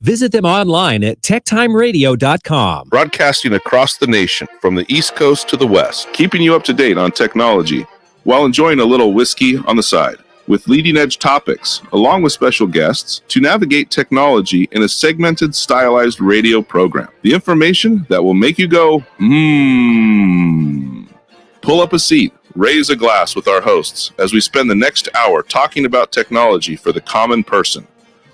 Visit them online at techtimeradio.com. Broadcasting across the nation from the East Coast to the West, keeping you up to date on technology while enjoying a little whiskey on the side, with leading-edge topics, along with special guests, to navigate technology in a segmented, stylized radio program. The information that will make you go, Pull up a seat, raise a glass with our hosts as we spend the next hour talking about technology for the common person.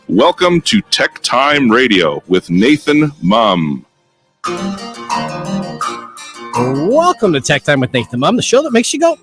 Welcome to TechTime Radio with Nathan Mumm. Welcome to Tech Time with Nathan Mumm, the show that makes you go,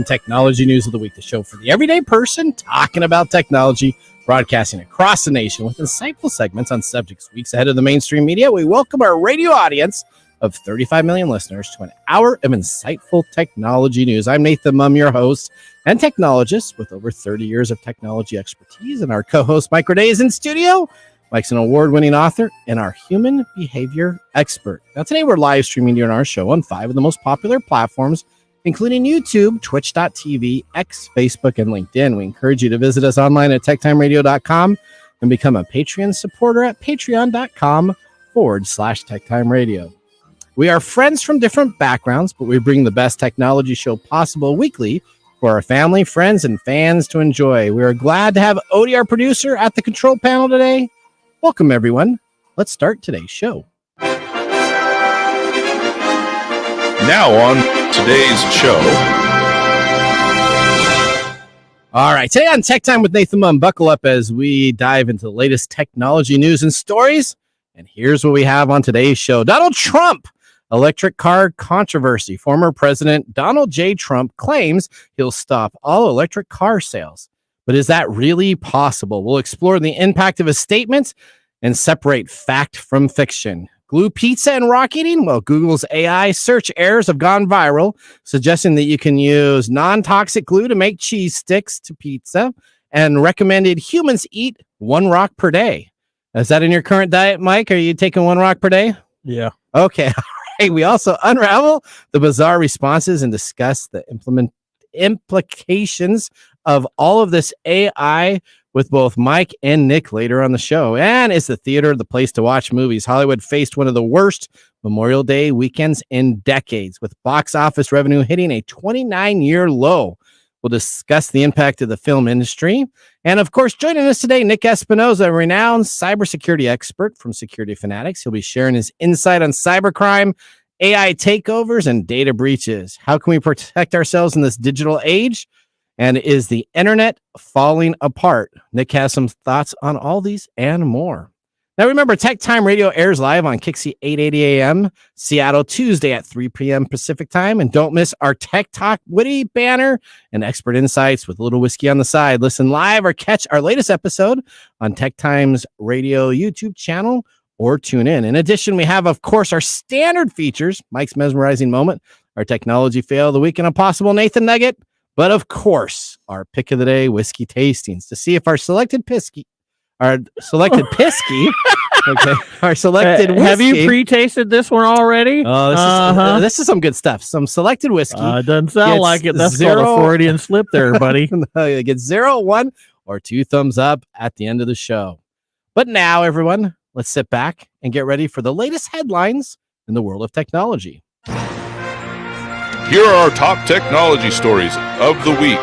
Technology News of the Week, the show for the everyday person talking about technology, broadcasting across the nation with insightful segments on subjects weeks ahead of the mainstream media. We welcome our radio audience of 35 million listeners to an hour of insightful technology news. I'm Nathan Mumm, your host and technologist with over 30 years of technology expertise, and our co-host Mike Roday is in studio. Mike's an award-winning author and our human behavior expert. Now, today we're live streaming during our show on 5 of the most popular platforms, including YouTube, Twitch.tv, X, Facebook, and LinkedIn. We encourage you to visit us online at techtimeradio.com and become a Patreon supporter at patreon.com/techtimeradio. We are friends from different backgrounds, but we bring the best technology show possible weekly for our family, friends, and fans to enjoy. We are glad to have Odie, our producer, at the control panel today. Welcome, everyone. Let's start today's show. Now on today's show. All right, today on Tech Time with Nathan Mumm, buckle up as we dive into the latest technology news and stories. And here's what we have on today's show. Donald Trump, electric car controversy. Former President Donald J. Trump claims he'll stop all electric car sales. But is that really possible? We'll explore the impact of his statements and separate fact from fiction. Glue pizza and rock eating? Well, Google's AI search errors have gone viral, suggesting that you can use non-toxic glue to make cheese sticks to pizza, and recommended humans eat 1 rock per day. Is that in your current diet, Mike? Are you taking 1 rock per day? Yeah. Okay. Hey, we also unravel the bizarre responses and discuss the implications of all of this AI with both Mike and Nick later on the show. And is the theater the place to watch movies? Hollywood faced one of the worst Memorial Day weekends in decades, with box office revenue hitting a 29-year low. We'll discuss the impact of the film industry. And of course, joining us today, Nick Espinosa, a renowned cybersecurity expert from Security Fanatics. He'll be sharing his insight on cybercrime, AI takeovers, and data breaches. How can we protect ourselves in this digital age? And is the internet falling apart? Nick has some thoughts on all these and more. Now, remember, Tech Time Radio airs live on Kixie 880 AM, Seattle, Tuesday at 3 p.m. Pacific time. And don't miss our Tech Talk witty banner and expert insights with a little whiskey on the side. Listen live or catch our latest episode on Tech Time's radio YouTube channel or tune in. In addition, we have, of course, our standard features, Mike's mesmerizing moment, our technology fail of the week, and a possible Nathan Nugget. But, of course, our pick of the day, whiskey tastings, to see if our selected whiskey, okay, our selected whiskey. Have you pre-tasted this one already? Oh, this is some good stuff. Some selected whiskey. Doesn't sound like it. That's called a Freudian slip there, buddy. You get 0, 1, or 2 thumbs up at the end of the show. But now, everyone, let's sit back and get ready for the latest headlines in the world of technology. Here are our top technology stories of the week.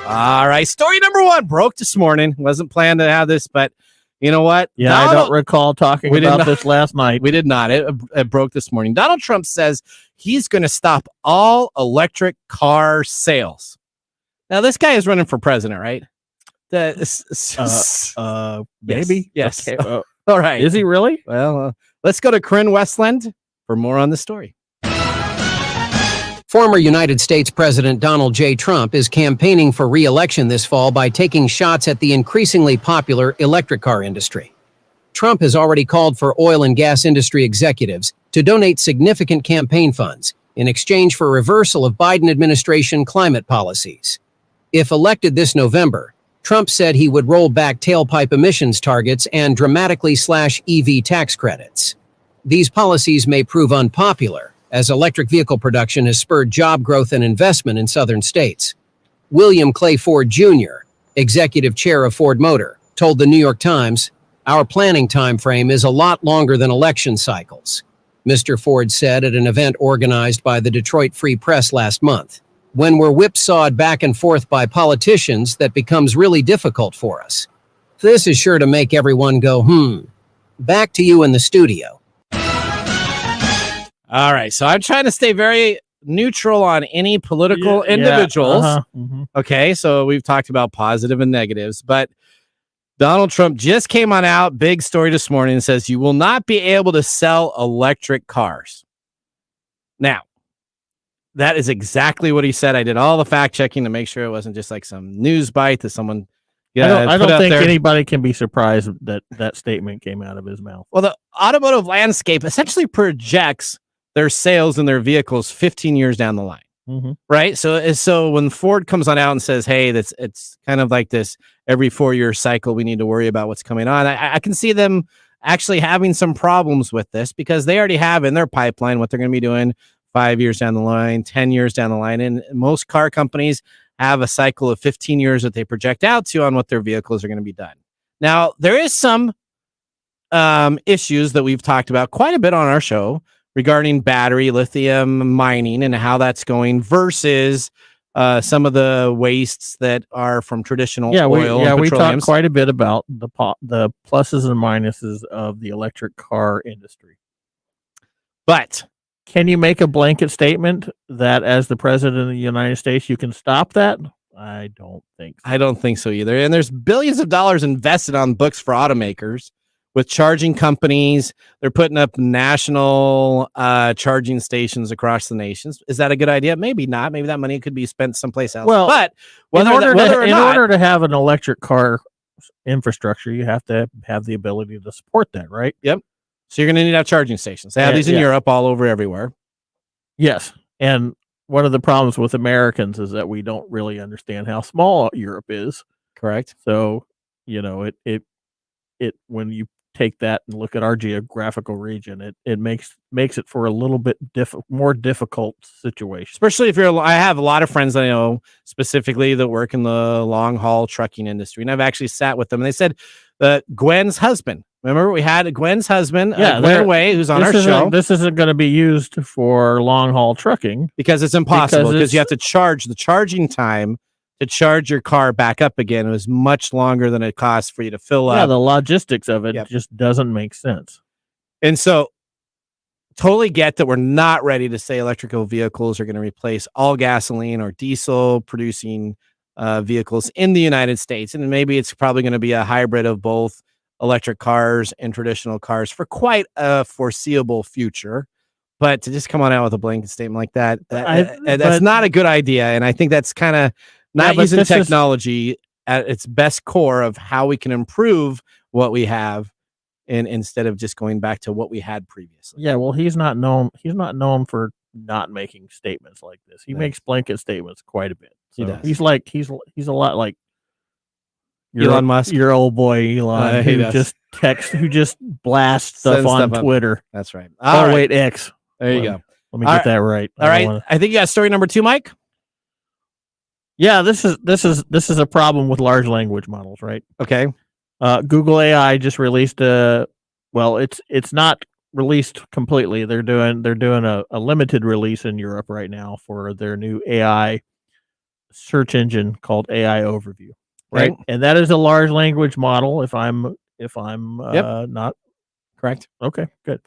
All right, story number 1 broke this morning. Wasn't planned to have this, but you know what? Yeah, I don't recall talking about this last night. We did not. It broke this morning. Donald Trump says he's going to stop all electric car sales. Now, this guy is running for president, right? Maybe. Yes. Okay. All right. Is he really? Well, let's go to Corinne Westland for more on the story. Former United States President Donald J. Trump is campaigning for re-election this fall by taking shots at the increasingly popular electric car industry. Trump has already called for oil and gas industry executives to donate significant campaign funds in exchange for reversal of Biden administration climate policies. If elected this November, Trump said he would roll back tailpipe emissions targets and dramatically slash EV tax credits. These policies may prove unpopular, as electric vehicle production has spurred job growth and investment in southern states. William Clay Ford Jr., executive chair of Ford Motor, told the New York Times, "Our planning time frame is a lot longer than election cycles," Mr. Ford said at an event organized by the Detroit Free Press last month. "When we're whipsawed back and forth by politicians, that becomes really difficult for us. This is sure to make everyone go, Back to you in the studio." All right. So I'm trying to stay very neutral on any political individuals. Okay. So we've talked about positive and negatives, but Donald Trump just came on out, big story this morning, and says you will not be able to sell electric cars. Now, that is exactly what he said. I did all the fact checking to make sure it wasn't just like some news bite that someone. I don't think anybody can be surprised that that statement came out of his mouth. Well, the automotive landscape essentially projects their sales and their vehicles 15 years down the line. Right. So when Ford comes on out and says, hey, it's kind of like this every 4-year cycle, we need to worry about what's coming on. I can see them actually having some problems with this because they already have in their pipeline what they're going to be doing 5 years down the line, 10 years down the line. And most car companies have a cycle of 15 years that they project out to on what their vehicles are going to be done. Now, there is some issues that we've talked about quite a bit on our show regarding battery lithium mining and how that's going versus some of the wastes that are from traditional oil. We talked quite a bit about the pluses and minuses of the electric car industry. But can you make a blanket statement that as the president of the United States, you can stop that? I don't think so. I don't think so either. And there's billions of dollars invested on books for automakers with charging companies. They're putting up national charging stations across the nations. Is that a good idea? Maybe not. Maybe that money could be spent someplace else. Well, but in order to have an electric car infrastructure, you have to have the ability to support that, right? Yep. So you're going to need to have charging stations. They have these in Europe all over everywhere. Yes. And one of the problems with Americans is that we don't really understand how small Europe is. Correct. So, it when you take that and look at our geographical region, it makes it for a little bit more difficult situation. Especially if I have a lot of friends that I know specifically that work in the long haul trucking industry, and I've actually sat with them, and they said that Gwen's husband. Remember, we had Gwen's husband, Gwen Way, who's on our show. This isn't going to be used for long haul trucking because it's impossible. Because you have to charge the charging time. To charge your car back up again, it was much longer than it costs for you to fill up. Yeah, the logistics of it just doesn't make sense. And so, totally get that we're not ready to say electrical vehicles are going to replace all gasoline or diesel producing vehicles in the United States. And maybe it's probably going to be a hybrid of both electric cars and traditional cars for quite a foreseeable future. But to just come on out with a blanket statement like that's not a good idea. And I think that's kind of not using technology at its best core of how we can improve what we have, and instead of just going back to what we had previously. Yeah, well, he's not known for not making statements like this. He makes blanket statements quite a bit. So he does. He's a lot like Elon Musk, your old boy Elon, who just blasts stuff on Twitter. That's right. Wait, X. There you go. Let me get that right. All right. I think you got story number 2, Mike. Yeah, this is a problem with large language models, right? Okay. Google AI just released it's not released completely. They're doing a limited release in Europe right now for their new AI search engine called AI Overview, right? Okay. And that is a large language model. If I'm not correct. Okay, good.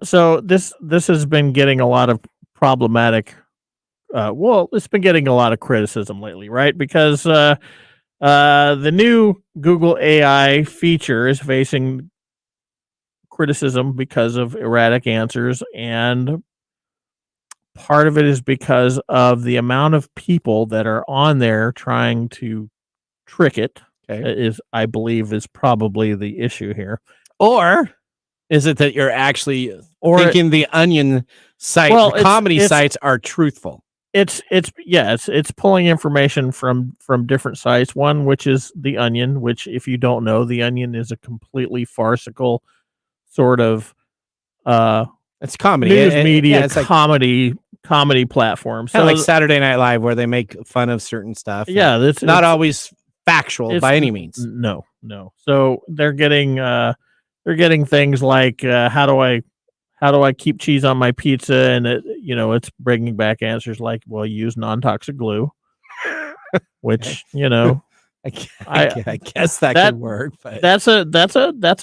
So this has been getting a lot of problematic. It's been getting a lot of criticism lately, right? Because the new Google AI feature is facing criticism because of erratic answers, and part of it is because of the amount of people that are on there trying to trick it. Okay. I believe is probably the issue here. Or is it that you're actually thinking the Onion site, the comedy sites are truthful? It's pulling information from different sites. One, which is the Onion, which, if you don't know, the Onion is a completely farcical sort of it's comedy, news media, it's comedy platform. Kind of like Saturday Night Live, where they make fun of certain stuff. Yeah, it's not always factual by any means. No. So they're getting things like how do I keep cheese on my pizza, and it's bringing back answers like, well, use non-toxic glue, which I guess that could work, but that's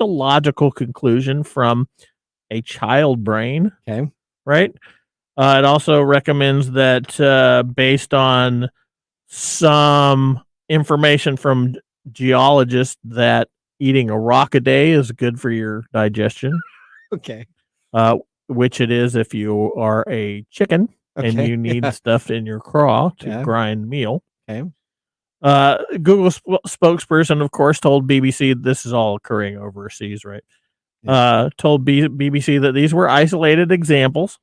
a logical conclusion from a child brain. Okay. Right. It also recommends that based on some information from geologists that eating a rock a day is good for your digestion. Okay. Which it is if you are a chicken and you need stuff in your craw to grind meal. Okay. Google spokesperson, of course, told BBC, this is all occurring overseas, right? Told BBC that these were isolated examples.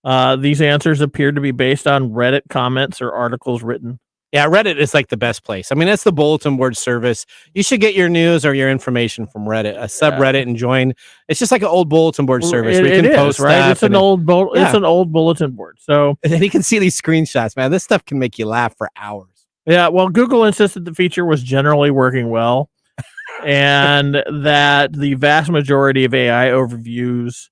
These answers appeared to be based on Reddit comments or articles written. Yeah, Reddit is like the best place. I mean, that's the bulletin board service. You should get your news or your information from Reddit, a subreddit, and join. It's just like an old bulletin board service. We can post right. It's an old bulletin board. So and you can see these screenshots, man. This stuff can make you laugh for hours. Yeah, well, Google insisted the feature was generally working well, and that the vast majority of AI overviews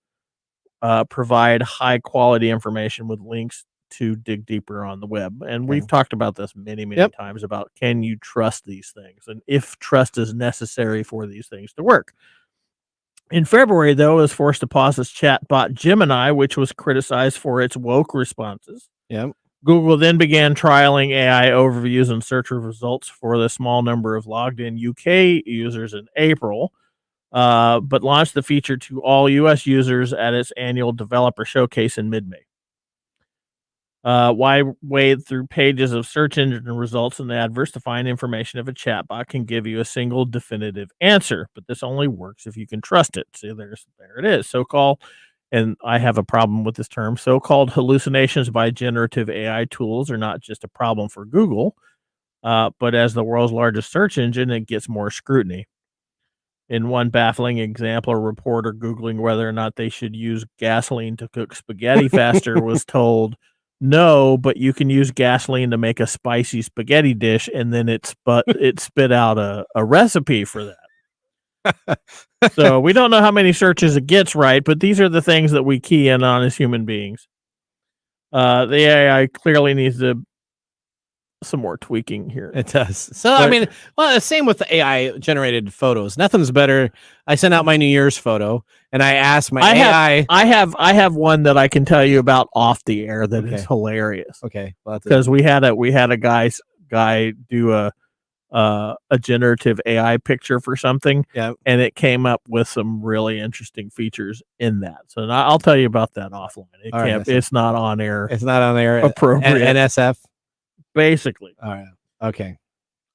provide high quality information with links to dig deeper on the web. And we've talked about this many times about, can you trust these things, and if trust is necessary for these things to work. In February, though, it was forced to pause its chatbot Gemini, which was criticized for its woke responses. Yep. Google then began trialing AI overviews and search results for the small number of logged in UK users in April, but launched the feature to all US users at its annual developer showcase in mid-May. Wade through pages of search engine results and the adverse to find information if a chatbot can give you a single definitive answer, but this only works if you can trust it. See, there it is. So-called, and I have a problem with this term, so-called hallucinations by generative AI tools are not just a problem for Google, but as the world's largest search engine, it gets more scrutiny. In one baffling example, a reporter Googling whether or not they should use gasoline to cook spaghetti faster was told, no, but you can use gasoline to make a spicy spaghetti dish, and then it spit out a recipe for that. So we don't know how many searches it gets right, but these are the things that we key in on as human beings. The AI clearly needs some more tweaking here. It does. So, I mean, well, the same with the AI generated photos. Nothing's better. I sent out my New Year's photo and I asked my AI. I have one that I can tell you about off the air that is hilarious. Okay. Because we had a guy do a generative AI picture for something. Yeah. And it came up with some really interesting features in that. So I'll tell you about that offline. It's not on air. It's not on air. Appropriate. NSF. Basically. All right. Okay.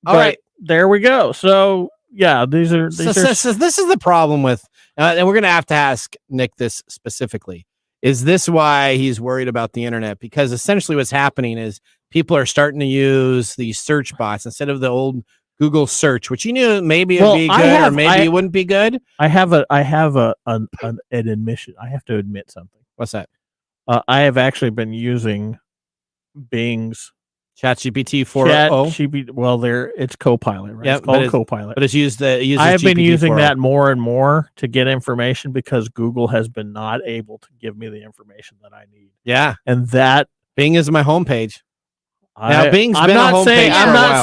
All right. There we go. So yeah, these are this is the problem with, and we're going to have to ask Nick this specifically. Is this why he's worried about the internet? Because essentially what's happening is people are starting to use these search bots instead of the old Google search, which you knew maybe it would be good or maybe it wouldn't be good. I have an admission. I have to admit something. What's that? I have actually been using Bing's ChatGPT 4.0. Well, it's Copilot, right? Yep, it's called Copilot. But it uses I have been GPT using 4.0. that more and more to get information because Google has been not able to give me the information that I need. Yeah. And that Bing is my homepage. Now, I'm not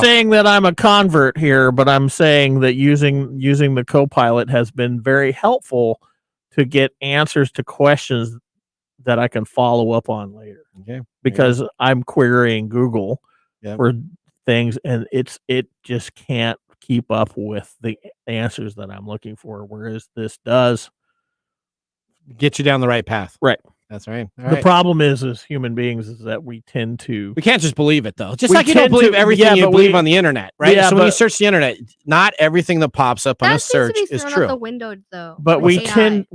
saying that I'm a convert here, but I'm saying that using the Copilot has been very helpful to get answers to questions that I can follow up on later. Okay. Because I'm querying Google for things, and it just can't keep up with the answers that I'm looking for, whereas this does get you down the right path. Right. That's right. The problem is, as human beings, is that we tend to... We can't just believe it, though. Just like you don't believe everything you believe on the internet, right? Yeah, so when you search the internet, not everything that pops up on a search is true. Out the window, though. But we tend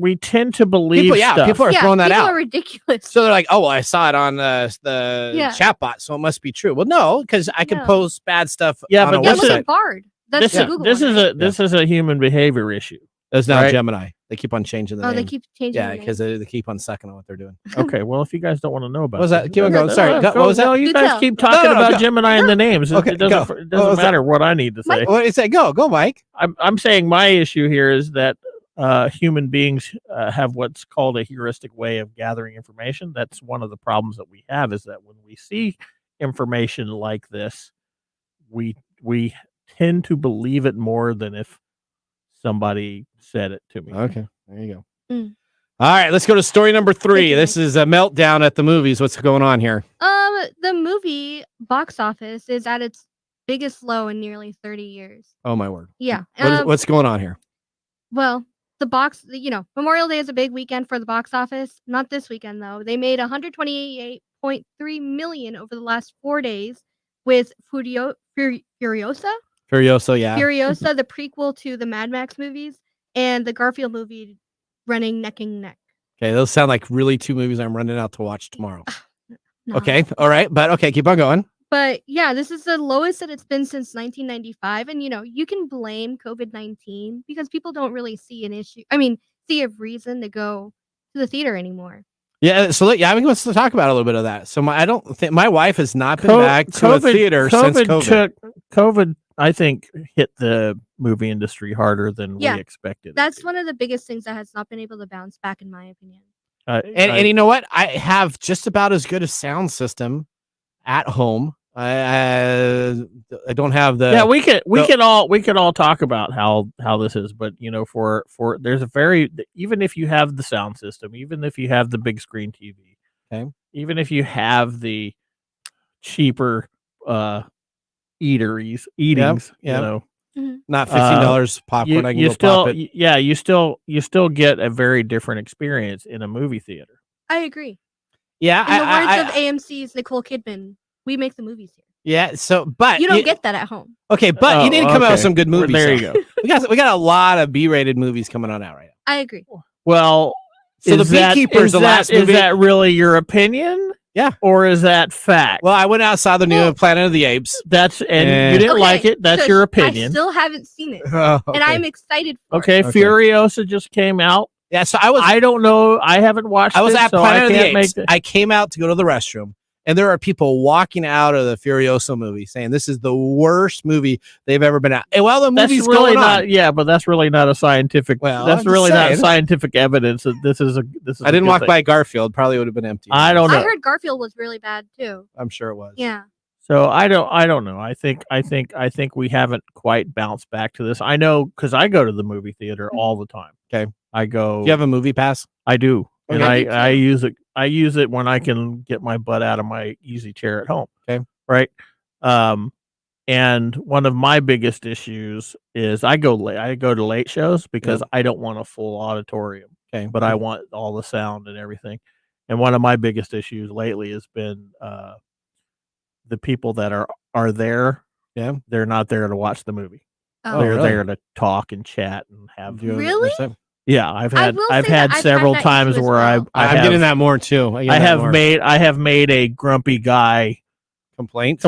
to believe stuff. People are throwing that out. People are ridiculous. So they're like, oh, well, I saw it on the chatbot, so it must be true. Well, no, because I can post bad stuff on a website. Look at Bard. That's Google. This is a human behavior issue. There's now Gemini. They keep on changing the Oh, name. they keep changing. Yeah, the because name. they keep on sucking on what they're doing. Okay, well, if you guys don't want to know about What was that? this, Keep on going. Sorry, what was that? No, you Good guys tell. keep talking No, about go. Gemini and the names. Okay, It doesn't, go. it What doesn't was matter what I need to say. What is that? Go, Mike. I'm saying my issue here is that human beings have what's called a heuristic way of gathering information. That's one of the problems that we have, is that when we see information like this, we tend to believe it more than if somebody said it to me. Okay, there you go. Mm. All right, let's go to story number 3. Thank you, This is a meltdown at the movies. What's going on here? The movie box office is at its biggest low in nearly 30 years. Oh my word. Yeah. What's going on here? Well, Memorial Day is a big weekend for the box office. Not this weekend though. They made 128.3 million over the last 4 days with Furiosa. Furiosa, yeah. Furiosa, the prequel to the Mad Max movies, and the Garfield movie running neck and neck. Okay, those sound like really 2 movies I'm running out to watch tomorrow. No. Okay, all right, but okay, keep on going. But yeah, this is the lowest that it's been since 1995. And, you can blame COVID-19 because people don't really see a reason to go to the theater anymore. Yeah, so let's talk about a little bit of that. So I don't think my wife has not been back to a theater since COVID. COVID, I think, hit the movie industry harder than we expected. That's one of the biggest things that has not been able to bounce back, in my opinion. And you know what? I have just about as good a sound system at home. I don't have the. Yeah, we could all talk about how this is, but for there's a very, even if you have the sound system, even if you have the big screen TV, okay, even if you have the cheaper eatings, not $15 popcorn. I can you go still, pop it. yeah, you still get a very different experience in a movie theater. I agree. Yeah, In the words of AMC's Nicole Kidman, we make the movies here. Yeah, so but you don't get that at home. Okay, but you didn't come out with some good movies. There you go. we got a lot of B-rated movies coming on out right now. I agree. Well, so the Beekeeper is the last movie. Is that really your opinion? Yeah. Or is that fact? Well, I went outside the new Planet of the Apes. And you didn't like it. That's your opinion. I still haven't seen it. Okay. And I'm excited for it. Okay, Furiosa just came out. Yeah, so I don't know. I haven't watched it. I was at Planet of the Apes. I I came out to go to the restroom, and there are people walking out of the Furiosa movie saying this is the worst movie they've ever been at. And while the movie's really going not, on, yeah, but that's really not a scientific. Well, that's really not scientific evidence that this is. I didn't walk by Garfield. Probably would have been empty. I don't know. I heard Garfield was really bad too. I'm sure it was. Yeah. So I don't know. I think we haven't quite bounced back to this. I know because I go to the movie theater all the time. Okay. I go. Do you have a movie pass? I do. Okay. And I use it. I use it when I can get my butt out of my easy chair at home. Okay. Right. And one of my biggest issues is I go late. I go to late shows because I don't want a full auditorium. Okay. But I want all the sound and everything. And one of my biggest issues lately has been the people that are there. Yeah. They're not there to watch the movie. Oh. They're there to talk and chat and have. Really? Yeah, I've had I've several had that times issue as where well. I'm getting that more too. I have made a grumpy guy complaint.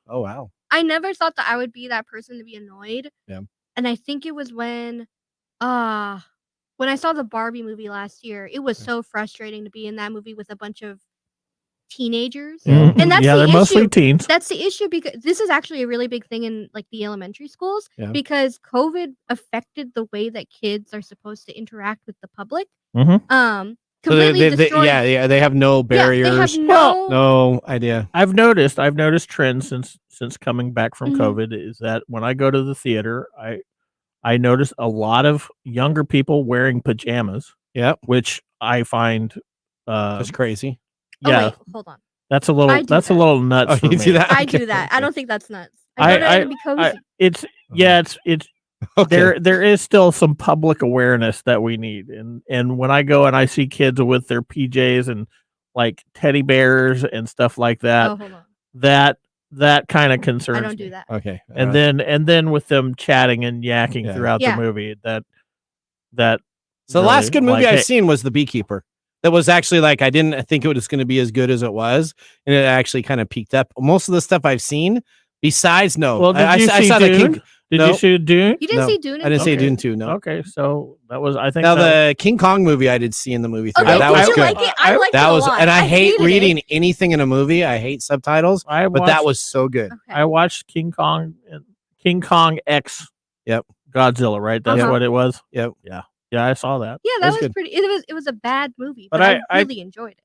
Oh wow. I never thought that I would be that person to be annoyed. Yeah. And I think it was when I saw the Barbie movie last year. It was so frustrating to be in that movie with a bunch of teenagers. Mm-hmm. And that's they're the mostly issue. teens. That's the issue because this is actually a really big thing in like the elementary schools because COVID affected the way that kids are supposed to interact with the public. Mm-hmm. So they have no barriers. They have no idea. I've noticed trends since coming back from COVID is that when I go to the theater, I notice a lot of younger people wearing pajamas. Yeah, which I find that's crazy. Yeah, wait, hold on. That's a little nuts. Oh, for you me. do that? I do that. I don't think that's nuts. I go to be cozy. It's okay. There is still some public awareness that we need, and when I go and I see kids with their PJs and like teddy bears and stuff like that, hold on. that kind of concerns me. I don't do that. Okay, and then with them chatting and yakking throughout the movie, that. So the last good movie I've seen was The Beekeeper. That was actually like I didn't think it was going to be as good as it was, and it actually kind of peaked up. Most of the stuff I've seen, besides Well, did you see I saw Dune? Did No. you see Dune? You didn't No, see Dune? I didn't see Okay. Dune 2. No. Okay, so that was I think Now that, the King Kong movie I did see in the movie theater. Okay, that did was you good. like it? I liked That it was, a lot. and I hate hated reading it. anything in a movie. I hate subtitles, I but watched, that was so good. Okay. I watched King Kong X. Yep. Godzilla, right? That's Uh-huh. what it was. Yep. Yeah, I saw that. Yeah, That that was was good. pretty. It was a bad movie, But but I I- really enjoyed it.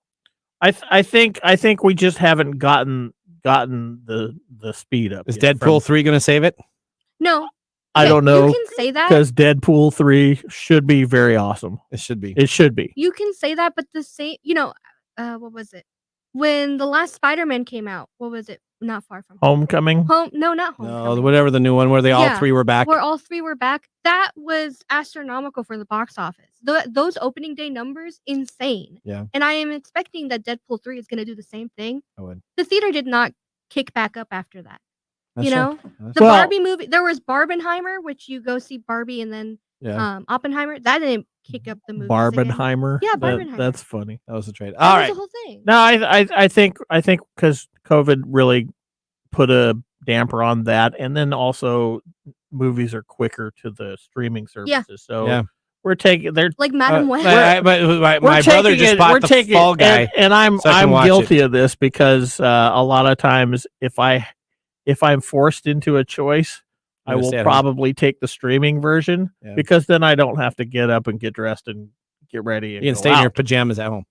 I think we just haven't gotten the speed up. Is yet Deadpool from- 3 going to save it? No, I okay, don't know You can say that. because Deadpool 3 should be very awesome. It should be. It should be. You can say that, but the same. What was it? When the last Spider-Man came out, what was it? Not Far From Homecoming. Home. No, not Homecoming. No, whatever the new one where they all Yeah, three were back. Where all three were back. That was astronomical for the box office. Those opening day numbers, insane. Yeah. And I am expecting that Deadpool 3 is going to do the same thing. I would. The theater did not kick back up after that. That's you true. know, That's the true. Well- Barbie movie. There was Barbenheimer, which you go see Barbie and then Yeah, Oppenheimer. That didn't kick up the movie. Barbenheimer. Yeah, That- Barbenheimer. That's funny. that was the trade. That All was right. the whole thing. No, I think because COVID really put a damper on that, and then also movies are quicker to the streaming services. So Yeah. we're taking they're Like Madam Web. My we're brother taking just it- bought we're the taking- Fall Guy. and I'm so I can watch guilty of this because a lot of times if I'm forced into a choice, I You're gonna will stay at home. probably take the streaming version Yeah. because then I don't have to get up and get dressed and get ready. And You can go stay in your out. pajamas at home.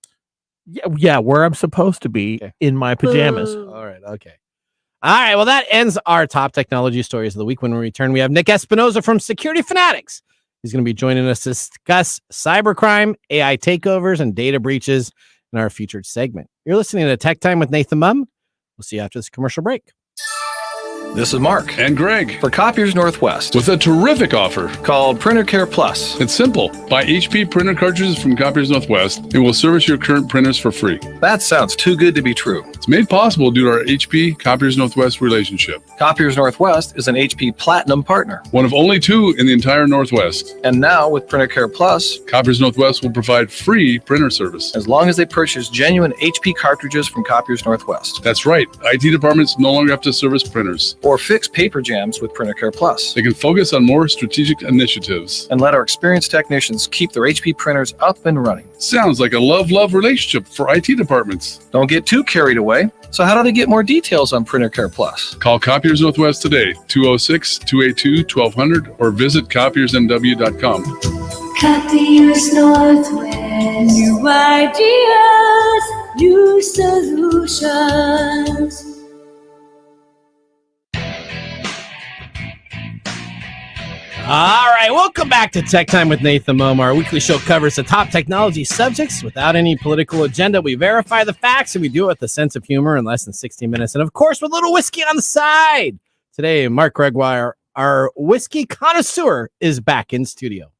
Yeah, where I'm supposed to be Okay. in my pajamas. Boo. All right. Okay. All right. Well, that ends our top technology stories of the week. When we return, we have Nick Espinosa from Security Fanatics. He's going to be joining us to discuss cybercrime, AI takeovers, and data breaches in our featured segment. You're listening to Tech Time with Nathan Mumm. We'll see you after this commercial break. This is Mark And Greg, for Copiers Northwest with a terrific offer. called Printer Care Plus. It's simple. Buy HP printer cartridges from Copiers Northwest and we'll service your current printers for free. That sounds too good to be true. It's made possible due to our HP Copiers Northwest relationship. Copiers Northwest is an HP Platinum partner. One of only two in the entire Northwest. And now with Printer Care Plus, Copiers Northwest will provide free printer service. as long as they purchase genuine HP cartridges from Copiers Northwest That's right. IT departments no longer have to service printers. or fix paper jams with Printer Care Plus. They can focus on more strategic initiatives. And let our experienced technicians keep their HP printers up and running. Sounds like a love-love relationship for IT departments. Don't get too carried away. So how do they get more details on Printer Care Plus? Call Copiers Northwest today, 206-282-1200, or visit copiersnw.com. Copiers Northwest. New ideas, new solutions. All right, welcome back to Tech Time with Nathan Mumm. Our weekly show covers the top technology subjects without any political agenda. We verify the facts and we do it with a sense of humor in less than 60 minutes. And of course, with a little whiskey on the side. Today, Mark Gregoire, our whiskey connoisseur, is back in studio.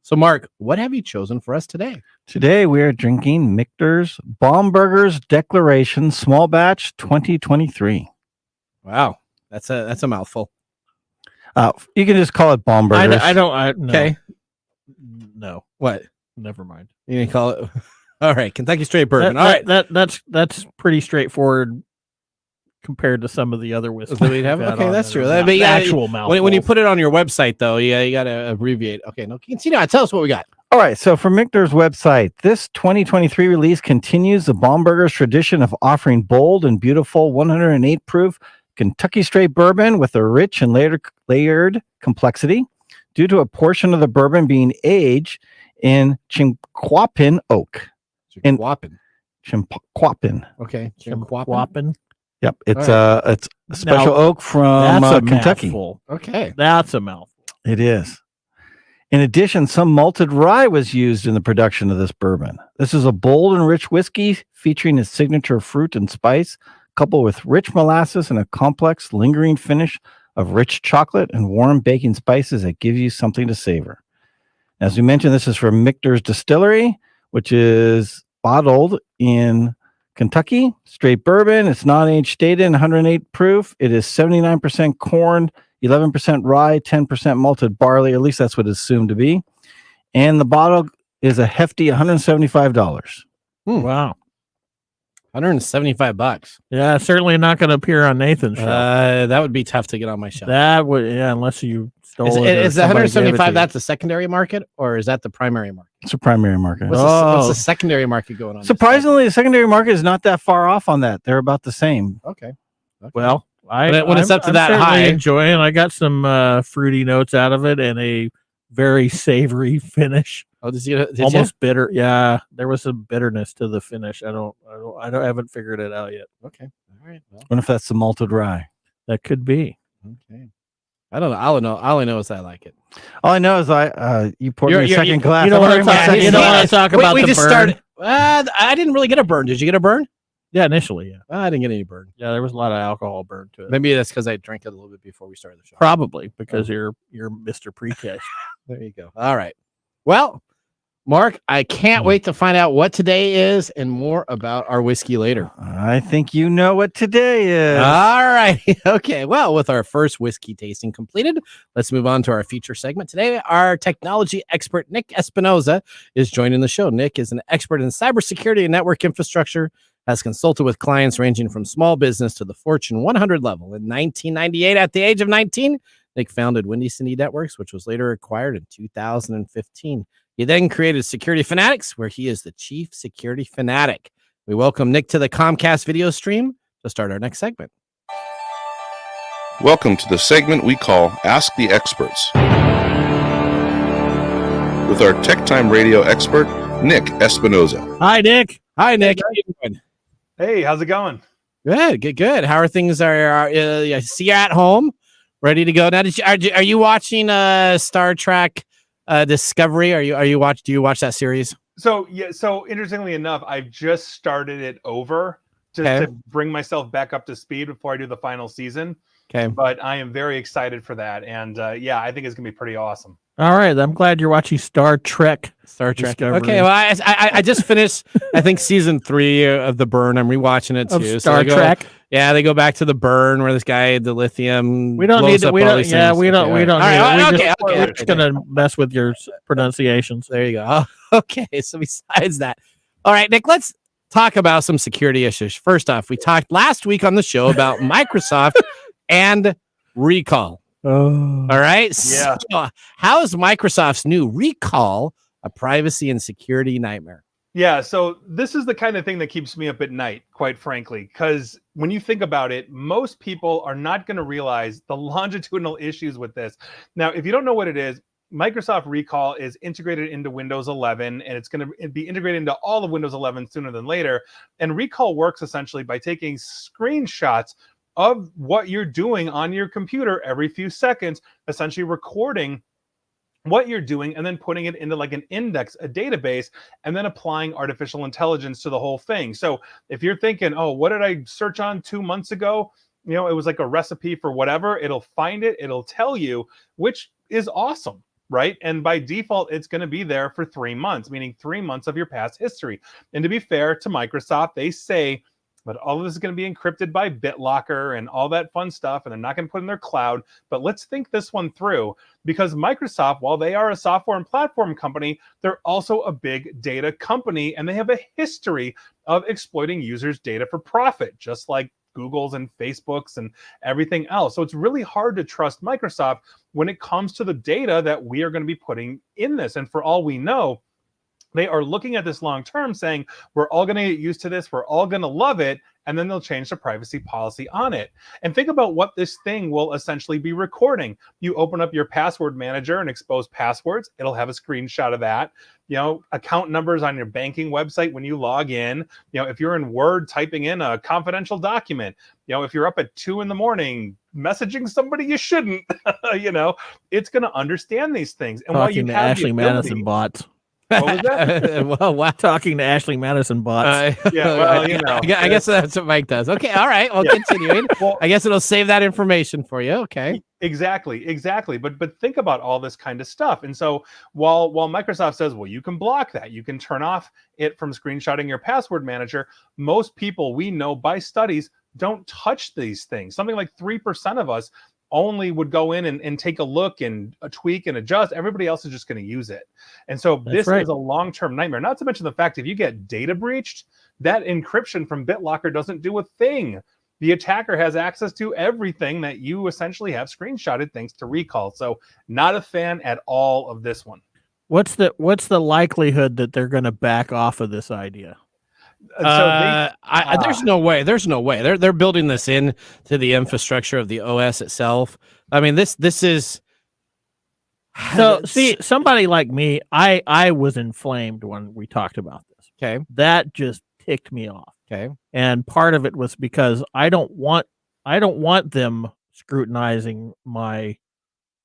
So, Mark, what have you chosen for us today? Today we are drinking Michter's Baumburgers Declaration Small Batch 2023. Wow, that's a mouthful. You can just call it Baumburgers. No. Okay. No, What? never mind. You can call it? All right, Kentucky Straight Bourbon. All right. That's pretty straightforward compared to some of the other whiskeys That we'd have? we've had Okay, on that's that true. are But you gotta- actual When you mouthfuls. put it on your website, though, you got to abbreviate. Okay, no, continue on. Tell us what we got. All right, so for Michter's website, this 2023 release continues the Baumburgers tradition of offering bold and beautiful 108 proof Kentucky Straight Bourbon with a rich and layered complexity due to a portion of the bourbon being aged in Chinquapin oak. And- Whopping. Chinquapin. Okay. Whopping. Yep, it's All it's a special Now, oak from That's a Kentucky. mouthful. Okay. That's a mouthful. It is. In addition, some malted rye was used in the production of this bourbon. This is a bold and rich whiskey featuring its signature fruit and spice, coupled with rich molasses and a complex, lingering finish of rich chocolate and warm baking spices that give you something to savor. As we mentioned, this is from Michter's Distillery, which is bottled in Kentucky. Straight bourbon. It's non-age stated, 108 proof. It is 79% corn, 11% rye, 10% malted barley. At least that's what it's assumed to be. And the bottle is a hefty $175. Wow. $175. Yeah, certainly not going to appear on Nathan's show. That would be tough to get on my show. That would, unless you stole Is it. the 175 that's the secondary market, or is that the primary market? It's a primary market. What's the secondary market going on? Surprisingly, the secondary market is not that far off on that. They're about the same. Okay. Well, when it's up to that high, enjoying. I got some fruity notes out of it and a very savory finish. Oh, did almost bitter. Yeah, there was some bitterness to the finish. I haven't figured it out yet. Okay. All right. Well, What if that's the malted rye? That could be. Okay. I don't know. All I know is I like it. All I know is you poured me a second glass. You don't want to talk about we the just burn. started. I didn't really get a burn. Did you get a burn? Yeah, initially, yeah. I didn't get any burn. Yeah, there was a lot of alcohol burn to it. Maybe that's because I drank it a little bit before we started the show. Probably because you're Mr. Pre-K. There you go. All right. Well, Mark, I can't wait to find out what today is and more about our whiskey later. I think you know what today is. All right. Okay. Well, with our first whiskey tasting completed, let's move on to our feature segment. Today, our technology expert, Nick Espinosa, is joining the show. Nick is an expert in cybersecurity and network infrastructure, has consulted with clients ranging from small business to the Fortune 100 level. In 1998, at the age of 19, Nick founded Windy City Networks, which was later acquired in 2015. He then created Security Fanatics, where he is the chief security fanatic. We welcome Nick to the Comcast video stream to start our next segment. Welcome to the segment we call Ask the Experts, with our TechTime Radio expert, Nick Espinosa. Hi, Nick. Hi, Nick. How you doing? Hey, how's it going? Good. How are things? I see you at home, ready to go. Now, are you watching Star Trek Discovery? Do you watch that series? So interestingly enough, I've just started it over to bring myself back up to speed before I do the final season. Okay. But I am very excited for that. And I think it's going to be pretty awesome. All right. I'm glad you're watching Star Trek. Discovery. Okay. Well, I just finished, I think, season 3 of The Burn. I'm rewatching it too. Star Trek. Yeah, they go back to The Burn where this guy, the lithium. We don't need to. We don't need it. We're just going to mess with your pronunciations. There you go. Okay. So besides that, all right, Nick, let's talk about some security issues. First off, we talked last week on the show about Microsoft and recall. Oh. All right. Yeah. So how is Microsoft's new recall a privacy and security nightmare? Yeah, so this is the kind of thing that keeps me up at night, quite frankly, because when you think about it, most people are not going to realize the longitudinal issues with this. Now, if you don't know what it is, Microsoft Recall is integrated into Windows 11, and it's going to be integrated into all of Windows 11 sooner than later. And Recall works essentially by taking screenshots of what you're doing on your computer every few seconds, essentially recording what you're doing and then putting it into like an index, a database, and then applying artificial intelligence to the whole thing. So if you're thinking, oh, what did I search on 2 months ago? It was like a recipe for whatever. It'll find it. It'll tell you, which is awesome, right? And by default, it's going to be there for 3 months, meaning 3 months of your past history. And to be fair to Microsoft, they say, but all of this is going to be encrypted by BitLocker and all that fun stuff, and they're not going to put in their cloud. But let's think this one through, because Microsoft, while they are a software and platform company, they're also a big data company, and they have a history of exploiting users' data for profit, just like Google's and Facebook's and everything else. So it's really hard to trust Microsoft when it comes to the data that we are going to be putting in this. And for all we know, they are looking at this long term saying, we're all going to get used to this. We're all going to love it. And then they'll change the privacy policy on it. And think about what this thing will essentially be recording. You open up your password manager and expose passwords. It'll have a screenshot of that. Account numbers on your banking website when you log in. If you're in Word typing in a confidential document, if you're up at 2 a.m, messaging somebody you shouldn't, it's going to understand these things. And while you have Ashley Madison bots. What was that? Well, what? Talking to Ashley Madison bots. I guess that's what Mike does. Okay, all right. Well, continuing. Well, I guess it'll save that information for you. Okay. Exactly. But think about all this kind of stuff. And so while Microsoft says, well, you can block that, you can turn off it from screenshotting your password manager, most people we know by studies don't touch these things. Something like 3% of us only would go in and take a look and tweak and adjust. Everybody else is just going to use it. And so this is a long-term nightmare, not to mention the fact if you get data breached, that encryption from BitLocker doesn't do a thing. The attacker has access to everything that you essentially have screenshotted thanks to recall. So not a fan at all of this one. What's the likelihood that they're going to back off of this idea? There's no way. They're building this in to the infrastructure of the OS itself. I mean, this is. So see, somebody like me, I was inflamed when we talked about this. Okay, that just ticked me off. Okay, and part of it was because I don't want them scrutinizing my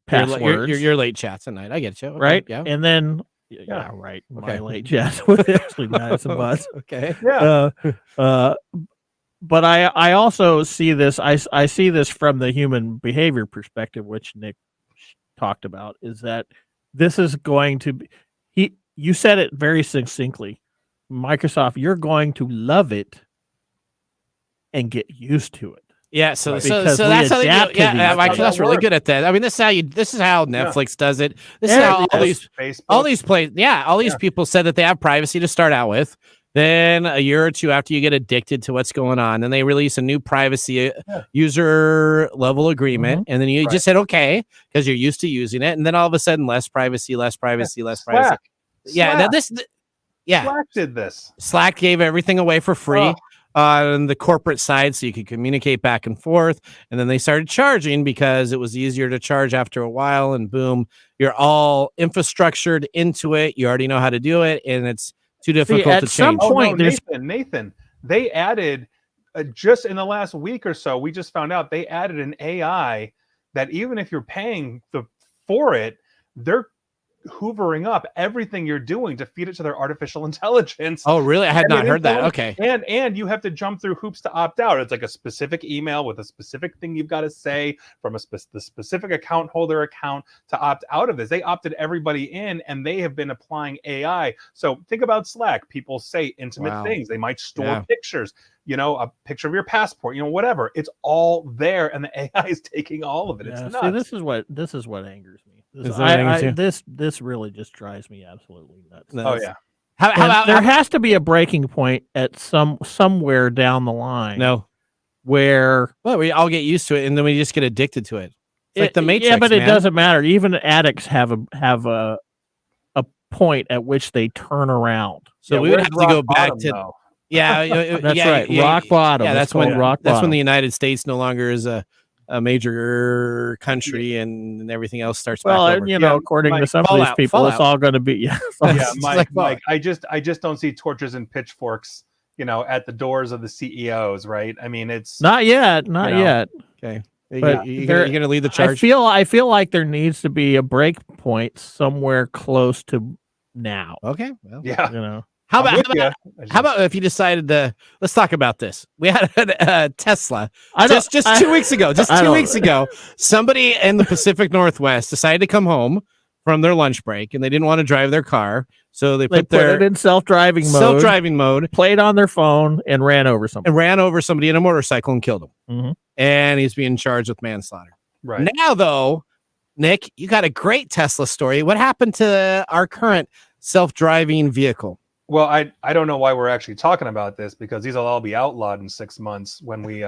passwords. Your late chats at night. I get you. Okay, right? Yeah, and then. Yeah, right. My late chats with actually Madison and Buzz. Okay. Yeah. But I also see this. I see this from the human behavior perspective, which Nick talked about. Is that this is going to be? You said it very succinctly. Microsoft, you're going to love it and get used to it. Yeah, so that's how they do it. Yeah, Microsoft's really good at that. I mean, this is how Netflix does it. This is how all these people said that they have privacy to start out with. Then a year or two after, you get addicted to what's going on, and they release a new privacy user level agreement, and then you just said okay because you're used to using it, and then all of a sudden less privacy. Slack. Yeah, Slack did this. Slack gave everything away for free. On the corporate side, so you could communicate back and forth, and then they started charging because it was easier to charge after a while, and boom, you're all infrastructured into it. You already know how to do it, and it's too difficult to change. At some point, Nathan, they added just in the last week or so, we just found out they added an AI that even if you're paying for it, they're hoovering up everything you're doing to feed it to their artificial intelligence. Oh, really? I had not heard that. Okay. And you have to jump through hoops to opt out. It's like a specific email with a specific thing you've got to say from the specific account holder account to opt out of this. They opted everybody in, and they have been applying AI. So think about Slack. People say intimate things. They might store pictures, a picture of your passport, whatever. It's all there, and the AI is taking all of it. It's nuts. See, this is what angers me. This really just drives me absolutely nuts. Oh yeah. How about there has to be a breaking point at somewhere down the line. No, where we all get used to it, and then we just get addicted to it. It's like the Matrix. Yeah, but it doesn't matter. Even addicts have a point at which they turn around. So we would have to go back to. Yeah, that's right. Rock bottom. Yeah, that's when the United States no longer is a major country, and everything else starts. Well, according to some of these people, it's all going to be. Mike. I just don't see torches and pitchforks, at the doors of the CEOs, right? I mean, it's not yet. Okay, but you're going to lead the charge. I feel like there needs to be a break point somewhere close to now. Okay, well, yeah, How about if you decided to? Let's talk about this. We had a Tesla just 2 weeks ago. Just 2 weeks ago, somebody in the Pacific Northwest decided to come home from their lunch break, and they didn't want to drive their car, so they put it in self-driving mode. Played on their phone and ran over somebody in a motorcycle and killed him. Mm-hmm. And he's being charged with manslaughter. Right now, though, Nick, you got a great Tesla story. What happened to our current self-driving vehicle? Well, I don't know why we're actually talking about this, because these will all be outlawed in 6 months when we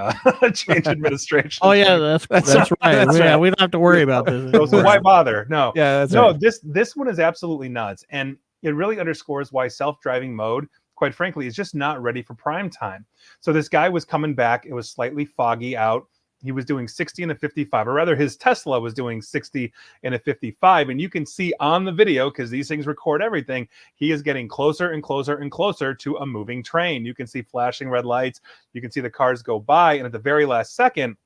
change administration. Oh yeah, that's right. We don't have to worry about this. So why bother? No. Yeah, This one is absolutely nuts, and it really underscores why self-driving mode, quite frankly, is just not ready for prime time. So this guy was coming back. It was slightly foggy out. He was doing 60 and a 55, or rather his Tesla was doing 60 and a 55. And you can see on the video, because these things record everything, he is getting closer and closer and closer to a moving train. You can see flashing red lights. You can see the cars go by. And at the very last second,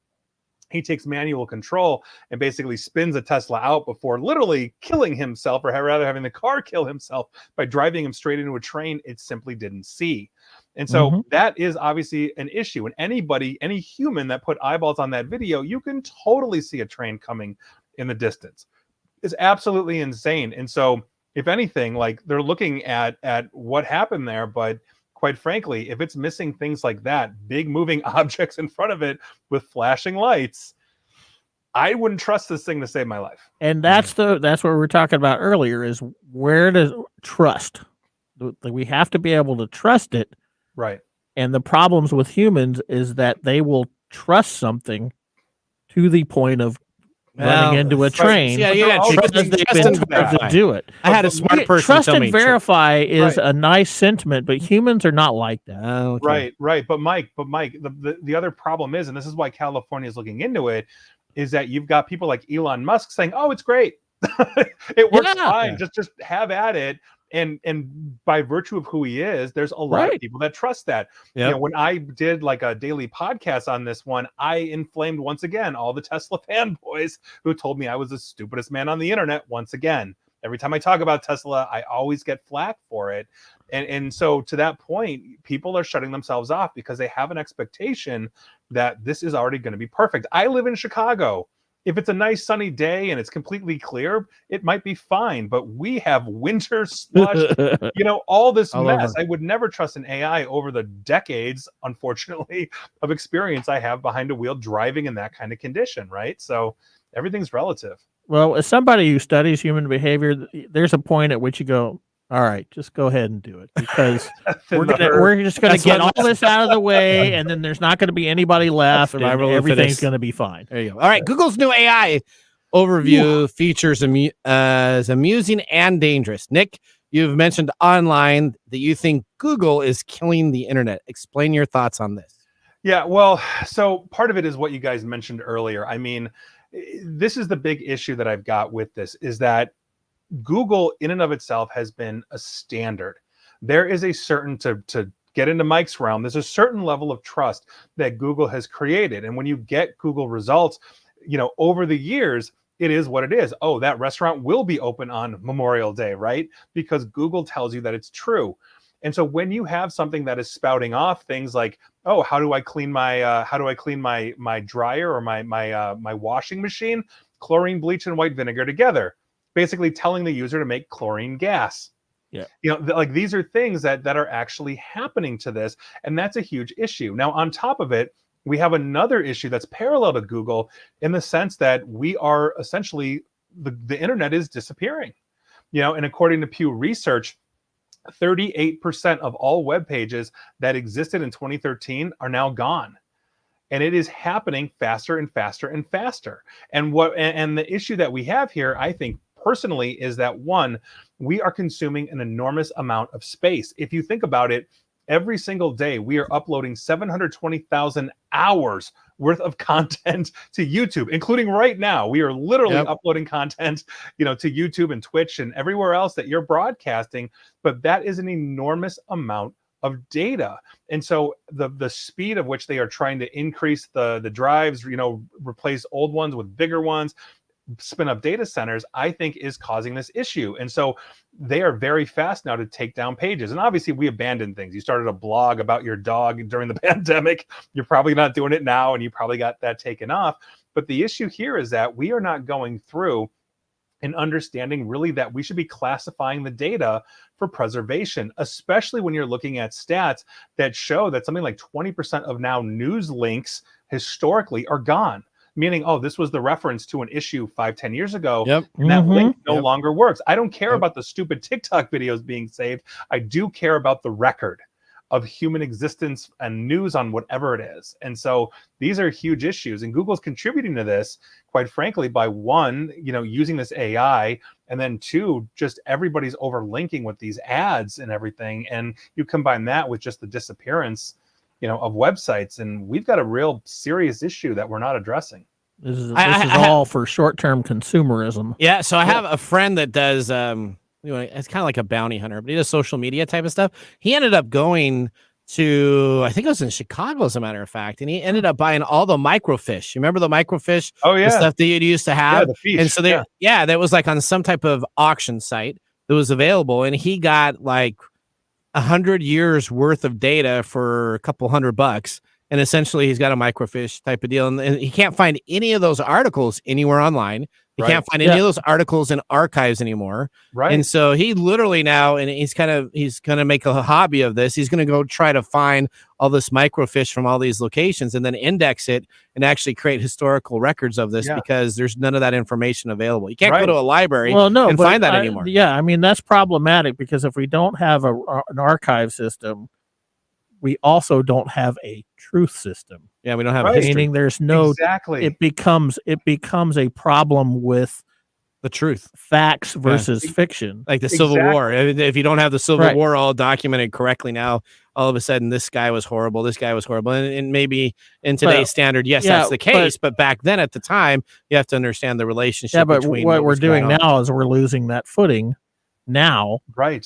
he takes manual control and basically spins a Tesla out before literally killing himself, or rather having the car kill himself by driving him straight into a train it simply didn't see. And so that is obviously an issue. And any human that put eyeballs on that video, you can totally see a train coming in the distance. It's absolutely insane. And so if anything, like, they're looking at what happened there, but quite frankly, if it's missing things like that, big moving objects in front of it with flashing lights, I wouldn't trust this thing to save my life. And that's what we were talking about earlier, is where does trust? We have to be able to trust it. Right. And the problems with humans is that they will trust something to the point of running into a train. Yeah, you got because they've been told to do it. I had a smart person Trust tell and me. verify is a nice sentiment, but humans are not like that. Okay. Right. But Mike, the other problem is, and this is why California is looking into it, is that you've got people like Elon Musk saying, "Oh, it's great, it works fine. Just have at it." And by virtue of who he is, there's a lot of people that trust that. Yep. You know, when I did like a daily podcast on this one, I inflamed once again all the Tesla fanboys who told me I was the stupidest man on the internet once again. Every time I talk about Tesla, I always get flack for it. And so to that point, people are shutting themselves off because they have an expectation that this is already going to be perfect. I live in Chicago. If it's a nice sunny day and it's completely clear, it might be fine. But we have winter slush, all this mess. I would never trust an AI over the decades, unfortunately, of experience I have behind a wheel driving in that kind of condition, right? So everything's relative. Well, as somebody who studies human behavior, there's a point at which you go, all right, just go ahead and do it, because we're just going to get all this out of the way, and then there's not going to be anybody left, and everything's going to be fine. There you go. All right, Google's new AI overview features as amusing and dangerous. Nick, you've mentioned online that you think Google is killing the internet. Explain your thoughts on this. Yeah, well, so part of it is what you guys mentioned earlier. I mean, this is the big issue that I've got with this, is that Google in and of itself has been a standard. There is a certain, to get into Mike's realm, there's a certain level of trust that Google has created. And when you get Google results, over the years, it is what it is. Oh, that restaurant will be open on Memorial Day, right? Because Google tells you that it's true. And so when you have something that is spouting off things like, oh, how do I clean my dryer or my washing machine? Chlorine, bleach, and white vinegar together. Basically telling the user to make chlorine gas. Yeah. Like these are things that are actually happening to this. And that's a huge issue. Now, on top of it, we have another issue that's parallel to Google in the sense that we are essentially, the internet is disappearing. And according to Pew Research, 38% of all web pages that existed in 2013 are now gone. And it is happening faster and faster and faster. And the issue that we have here, I think, personally, is that one, we are consuming an enormous amount of space. If you think about it, every single day we are uploading 720,000 hours worth of content to YouTube, including right now. We are literally uploading content, to YouTube and Twitch and everywhere else that you're broadcasting. But that is an enormous amount of data. And so the speed of which they are trying to increase the drives, replace old ones with bigger ones, spin up data centers, I think is causing this issue. And so they are very fast now to take down pages. And obviously we abandoned things. You started a blog about your dog during the pandemic. You're probably not doing it now, and you probably got that taken off. But the issue here is that we are not going through and understanding really that we should be classifying the data for preservation, especially when you're looking at stats that show that something like 20% of now news links historically are gone. Meaning, oh, this was the reference to an issue 5-10 years ago. Yep. And that link no longer works. I don't care about the stupid TikTok videos being saved. I do care about the record of human existence and news on whatever it is. And so these are huge issues. And Google's contributing to this, quite frankly, by one, using this AI, and then two, just everybody's overlinking with these ads and everything. And you combine that with just the disappearance of websites, and we've got a real serious issue that we're not addressing. This is all for short-term consumerism. Yeah, so I have a friend that does, it's kind of like a bounty hunter, but he does social media type of stuff. He ended up going to, I think it was in Chicago, as a matter of fact, and he ended up buying all the microfish. You remember the microfish? Oh, yeah. The stuff that you used to have? Yeah, the fish. And so that was like on some type of auction site that was available, and he got like 100 years worth of data for a couple $100, And essentially, he's got a microfiche type of deal, and he can't find any of those articles anywhere online. He can't find any of those articles in archives anymore. Right. And so he literally now, and he's going to make a hobby of this. He's going to go try to find all this microfiche from all these locations and then index it and actually create historical records of this because there's none of that information available. You can't go to a library and find that anymore. Yeah, I mean, that's problematic because if we don't have an archive system, we also don't have a truth system. Yeah, we don't have a meaning there's no exactly. It becomes a problem with the truth, facts versus fiction, like the Civil War. If you don't have the Civil War all documented correctly, now all of a sudden this guy was horrible, and maybe in today's standard, that's the case. But back then, at the time, you have to understand the relationship. Yeah, but between what we're doing now is we're losing that footing now, right?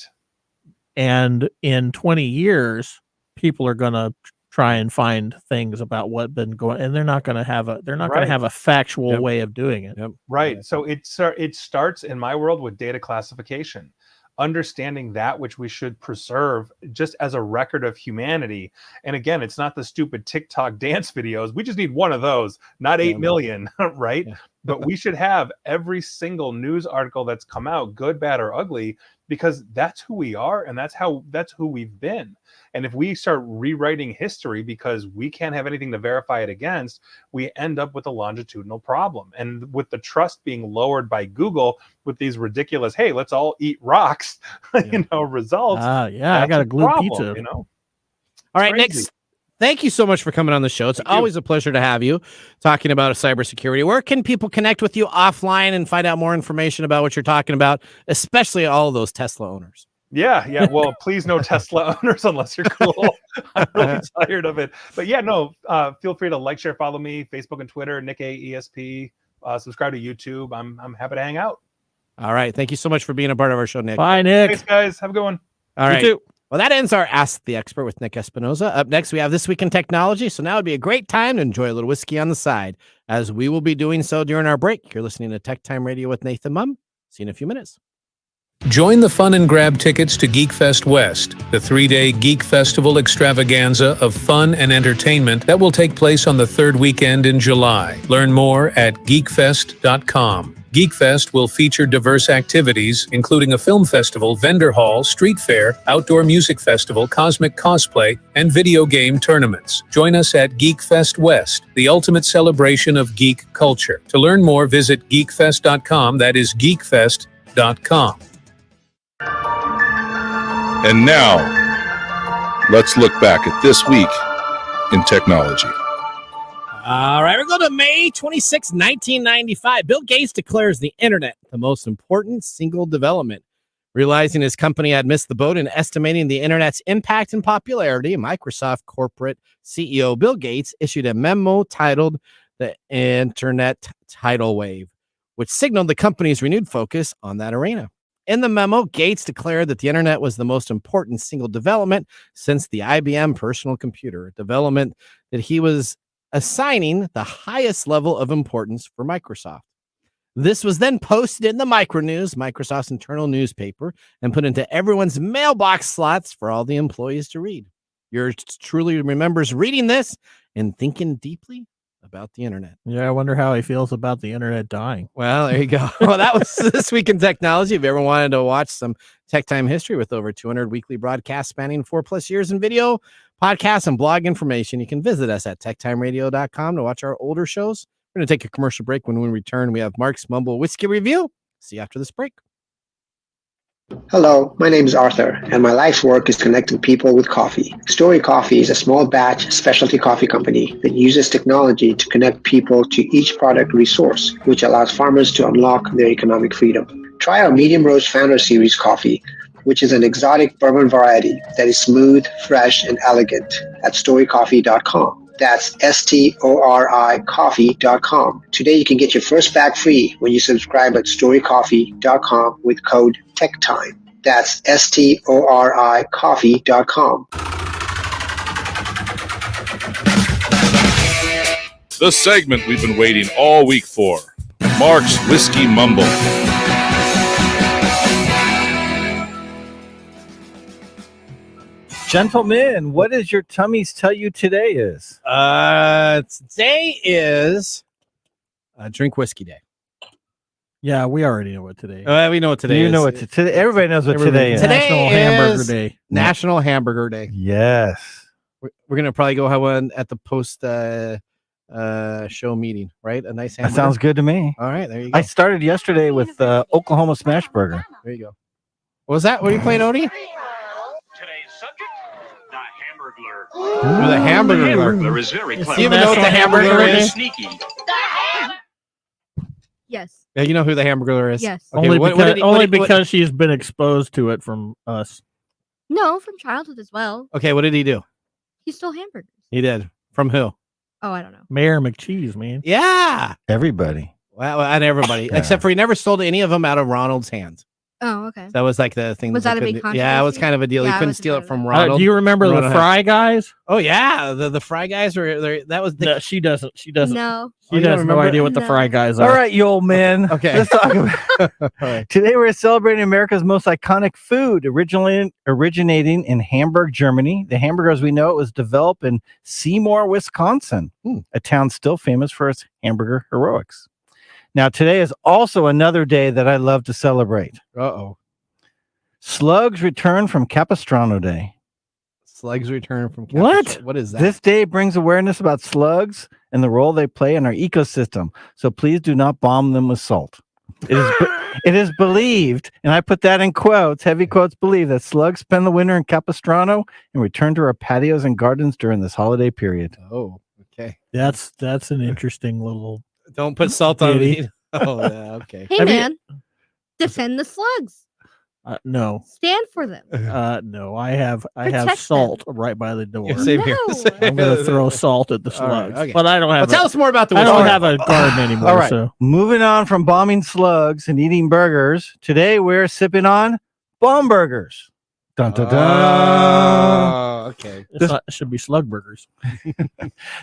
And in 20 years. People are going to try and find things about what's been going, and they're not going to have a factual way of doing it. Right. So it starts in my world with data classification, understanding that which we should preserve just as a record of humanity. And again, it's not the stupid TikTok dance videos. We just need one of those, not 8 million, right? Yeah. But we should have every single news article that's come out, good, bad, or ugly, because that's who we are and that's who we've been. And if we start rewriting history because we can't have anything to verify it against, we end up with a longitudinal problem. And with the trust being lowered by Google with these ridiculous, hey, let's all eat rocks, results. I got a glue pizza. All right, Nick, thank you so much for coming on the show. It's always a pleasure to have you talking about cybersecurity. Where can people connect with you offline and find out more information about what you're talking about, especially all of those Tesla owners? Yeah. Well, please no Tesla owners unless you're cool. I'm really tired of it. But feel free to like, share, follow me, Facebook and Twitter, Nick A ESP. Subscribe to YouTube. I'm happy to hang out. All right. Thank you so much for being a part of our show, Nick. Bye, Nick. Thanks, guys. Have a good one. All right. You too. Well, that ends our Ask the Expert with Nick Espinosa. Up next, we have This Week in Technology. So now would be a great time to enjoy a little whiskey on the side, as we will be doing so during our break. You're listening to TechTime Radio with Nathan Mumm. See you in a few minutes. Join the fun and grab tickets to GeekFest West, the 3-day Geek Festival extravaganza of fun and entertainment that will take place on the third weekend in July. Learn more at geekfest.com. GeekFest will feature diverse activities, including a film festival, vendor hall, street fair, outdoor music festival, cosmic cosplay, and video game tournaments. Join us at GeekFest West, the ultimate celebration of geek culture. To learn more, visit geekfest.com. That is geekfest.com. And now, let's look back at this week in technology. All right, we're going to May 26, 1995. Bill Gates declares the internet the most important single development. Realizing his company had missed the boat in estimating the internet's impact and popularity, Microsoft corporate CEO Bill Gates issued a memo titled The Internet Tidal Wave, which signaled the company's renewed focus on that arena. In the memo, Gates declared that the internet was the most important single development since the IBM personal computer, a development that he was assigning the highest level of importance for Microsoft. This was then posted in the Micronews, Microsoft's internal newspaper, and put into everyone's mailbox slots for all the employees to read. Yours truly remembers reading this and thinking deeply about the internet. Yeah, I wonder how he feels about the internet dying. Well, there you go. Well, that was This Week in Technology. If you ever wanted to watch some Tech Time history with over 200 weekly broadcasts spanning 4+ years in video, podcasts, and blog information, you can visit us at techtimeradio.com to watch our older shows. We're going to take a commercial break. When we return, we have Mark's Mumble Whiskey Review. See you after this break. Hello, my name is Arthur, and my life's work is connecting people with coffee. Story Coffee is a small batch specialty coffee company that uses technology to connect people to each product resource, which allows farmers to unlock their economic freedom. Try our Medium Roast Founder Series coffee, which is an exotic bourbon variety that is smooth, fresh, and elegant at storycoffee.com. That's STORI coffee.com. Today you can get your first bag free when you subscribe at storycoffee.com with code TechTime. That's STORI coffee.com. The segment we've been waiting all week for. Mark's Whiskey Mumble. Gentlemen, what does your tummies tell you today is? Today is Drink Whiskey Day. Yeah, we already know what today is. We know what today is. You know what today. Everybody knows what today is. Today National is Hamburger Day. National Hamburger Day. Yes. We're gonna probably go have one at the post show meeting, right? A nice hamburger. That sounds good to me. All right, there you go. I started yesterday with Oklahoma Smash Burger. There you go. What was that? What are you playing, Odie? Today's subject, the Hamburglar. The Hamburglar. The Hamburglar is very clever. Do you even know what the Hamburglar is? Sneaky. Yes. Yeah, you know who the Hamburglar is? Yes. Okay, only because she's been exposed to it from us. No, from childhood as well. Okay, what did he do? He stole hamburgers. He did. From who? Oh, I don't know. Mayor McCheese, man. Yeah. Everybody. Well, and everybody, except for he never stole any of them out of Ronald's hands. Oh, okay. That was like the thing. Was that a big Yeah, it controversy? was kind of a deal. Yeah, He I couldn't wasn't steal aware it from of Ronald. Do you remember the Ronald Fry guys? Oh yeah, the Fry guys were. That was. No, she doesn't. She doesn't. No. She has no idea what the Fry guys are. All right, you old man. Okay. Let's talk about Today we're celebrating America's most iconic food, originating in Hamburg, Germany. The hamburger, as we know, it was developed in Seymour, Wisconsin, a town still famous for its hamburger heroics. Now, today is also another day that I love to celebrate. Uh-oh. Slugs return from Capistrano Day. Slugs return from What? What is that? This day brings awareness about slugs and the role they play in our ecosystem. So please do not bomb them with salt. It is believed, and I put that in quotes, heavy quotes, believe that slugs spend the winter in Capistrano and return to our patios and gardens during this holiday period. Oh, okay. That's an interesting little. Don't put salt on Maybe. me. Oh, yeah, okay. Hey, man. Defend the slugs. No. Stand for them. No. I have Protect salt right by the door. Yeah, same here. I'm gonna throw salt at the All right, slugs, okay. but I don't have. Well, tell us more about the. I don't whisky. have a garden anymore. All right. So Moving on from bombing slugs and eating burgers, today we're sipping on bomb burgers. Dun, dun, dun. Oh, okay. it should be slug burgers.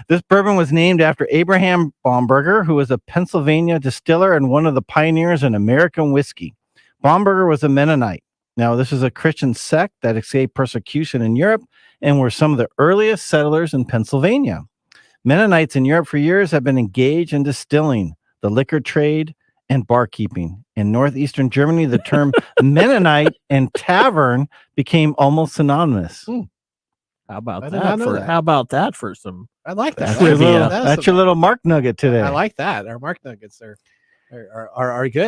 This bourbon was named after Abraham Baumberger, who was a Pennsylvania distiller and one of the pioneers in American whiskey. Baumberger was a Mennonite. Now, this is a Christian sect that escaped persecution in Europe and were some of the earliest settlers in Pennsylvania. Mennonites in Europe for years have been engaged in distilling, the liquor trade, and barkeeping. In northeastern Germany, the term Mennonite and tavern became almost synonymous. How about I did not know that. How about that for some? I like that. That's your little Mark Nugget today. I like that. Our Mark Nuggets are good.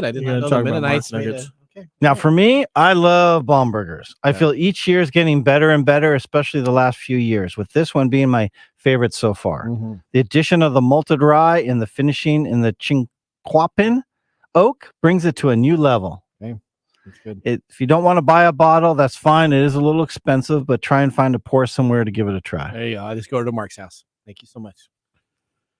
I didn't You're know gonna the talk about Mennonites Mark made Nuggets. it. Okay. Now, for me, I love bomb burgers. I feel each year is getting better and better, especially the last few years, with this one being my favorite so far. The addition of the malted rye and the finishing in the Chinquapin oak brings it to a new level. Okay. That's good. If you don't want to buy a bottle, that's fine. It is a little expensive, but try and find a pour somewhere to give it a try. There you go. I just go to Mark's house. Thank you so much.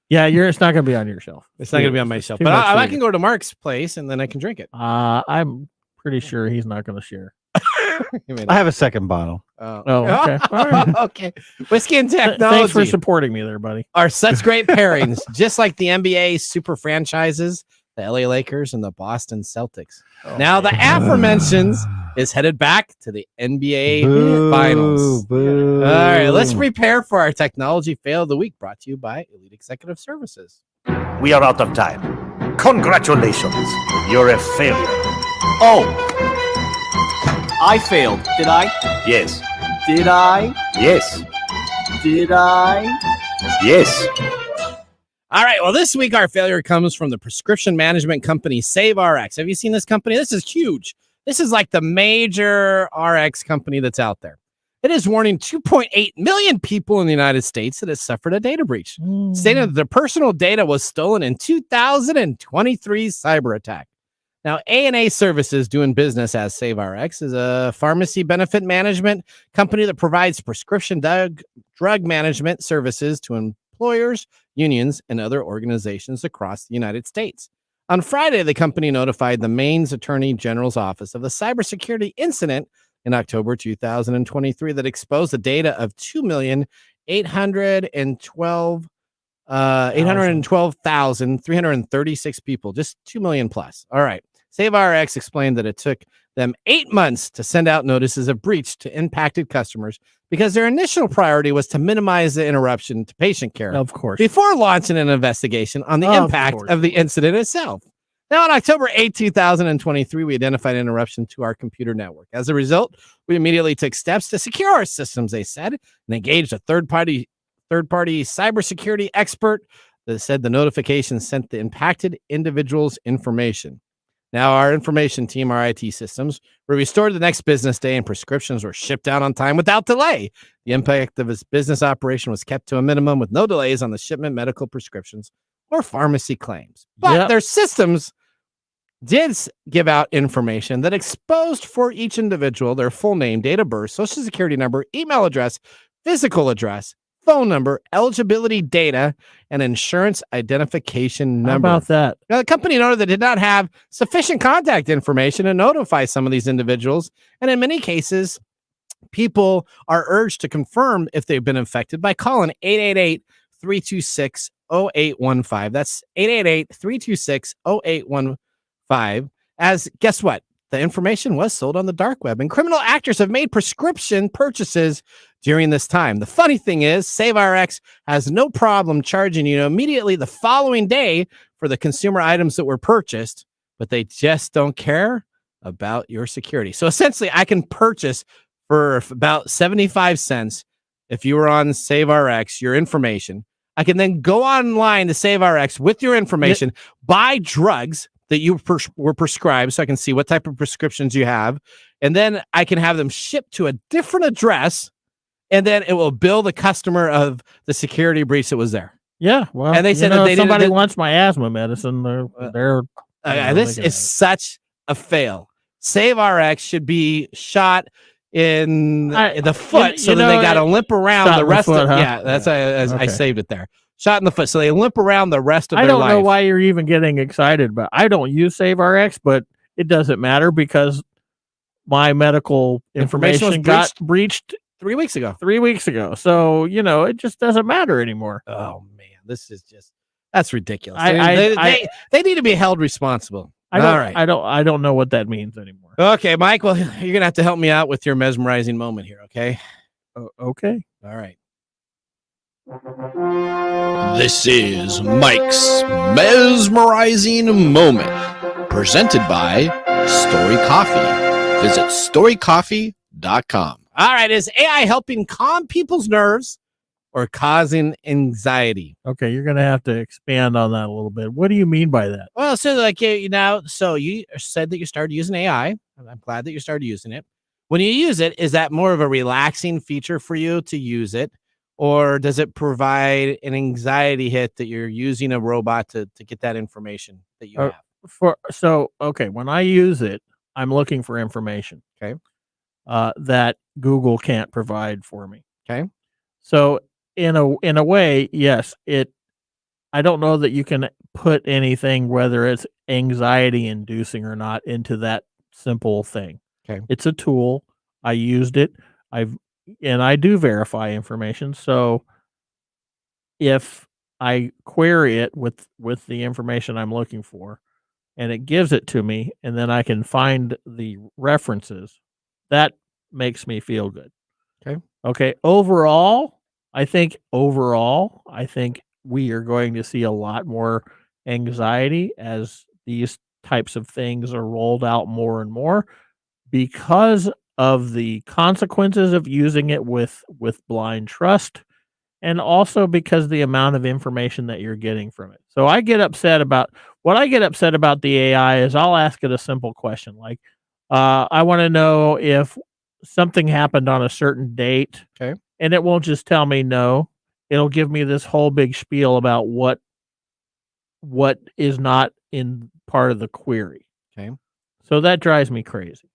Yeah, it's not going to be on your shelf. It's not going to be on my shelf, but I can go to Mark's place and then I can drink it. I'm pretty sure he's not going to share. I have a second bottle. Oh, okay. All right. Okay. Whiskey and technology. Thanks for supporting me there, buddy. Are such great pairings, just like the NBA super franchises, the LA Lakers and the Boston Celtics. Now the aforementioned is headed back to the NBA Finals. Boo. All right, let's prepare for our technology fail of the week, brought to you by Elite Executive Services. We are out of time. Congratulations. You're a failure. Oh, I failed. Did I? Yes. Did I? Yes. Did I? Yes. All right, well, this week our failure comes from the prescription management company SaveRx. Have you seen this company? This is huge. This is like the major RX company that's out there. It is warning 2.8 million people in the United States that has suffered a data breach, stating that their personal data was stolen in 2023 cyber attack. Now, A&A Services, doing business as SaveRx, is a pharmacy benefit management company that provides prescription drug management services to employers, unions, and other organizations across the United States. On Friday, the company notified the Maine's Attorney General's office of the cybersecurity incident in October 2023 that exposed the data of 2,812,336 people, just 2 million plus. All right. SaveRx explained that it took them 8 months to send out notices of breach to impacted customers because their initial priority was to minimize the interruption to patient care. Of course. Before launching an investigation on the impact of the incident itself. Now, on October 8, 2023, we identified an interruption to our computer network. As a result, we immediately took steps to secure our systems, they said, and engaged a third-party cybersecurity expert that said the notification sent the impacted individual's information. Now, our information team, our IT systems, were restored the next business day and prescriptions were shipped out on time without delay. The impact of his business operation was kept to a minimum with no delays on the shipment, medical prescriptions, or pharmacy claims. But their systems did give out information that exposed for each individual their full name, date of birth, social security number, email address, physical address, phone number, eligibility data, and insurance identification number. How about that? Now, the company noted that it did not have sufficient contact information to notify some of these individuals, and in many cases, people are urged to confirm if they've been infected by calling 888-326-0815. That's 888-326-0815. As guess what? The information was sold on the dark web, and criminal actors have made prescription purchases during this time. The funny thing is, SaveRx has no problem charging you immediately the following day for the consumer items that were purchased, but they just don't care about your security. So essentially, I can purchase for about 75 cents if you were on SaveRx, your information. I can then go online to SaveRx with your information, buy drugs that you were prescribed so I can see what type of prescriptions you have. And then I can have them shipped to a different address, and then it will bill the customer of the security breach that was there. Yeah. Well, and they said that if somebody wants my asthma medicine, this is such a fail. SaveRx should be shot in the foot so that they got to limp around the rest of that's I saved it there. Shot in the foot, so they limp around the rest of their life. I don't know why you're even getting excited, but I don't use SaveRx, but it doesn't matter because my medical information got breached 3 weeks ago. 3 weeks ago. So, it just doesn't matter anymore. Oh, man. This is that's ridiculous. They need to be held responsible. I don't know what that means anymore. Okay, Mike. Well, you're going to have to help me out with your mesmerizing moment here, okay? Okay. All right. This is Mike's mesmerizing moment, presented by Story Coffee. Visit storycoffee.com. All right, is AI helping calm people's nerves or causing anxiety? Okay, you're going to have to expand on that a little bit. What do you mean by that? Well, so so you said that you started using AI. I'm glad that you started using it. When you use it, is that more of a relaxing feature for you to use it? Or does it provide an anxiety hit that you're using a robot to get that information that you have? When I use it, I'm looking for information. Okay. That Google can't provide for me. Okay. So in a way, yes, I don't know that you can put anything, whether it's anxiety inducing or not, into that simple thing. Okay. It's a tool. I used it. And I do verify information. So if I query it with the information I'm looking for and it gives it to me, and then I can find the references, that makes me feel good. Okay. Overall, I think we are going to see a lot more anxiety as these types of things are rolled out more and more because of the consequences of using it with blind trust, and also because the amount of information that you're getting from it. So I get upset about the AI is I'll ask it a simple question like, I want to know if something happened on a certain date. Okay. And it won't just tell me no. It'll give me this whole big spiel about what is not in part of the query. Okay. So that drives me crazy.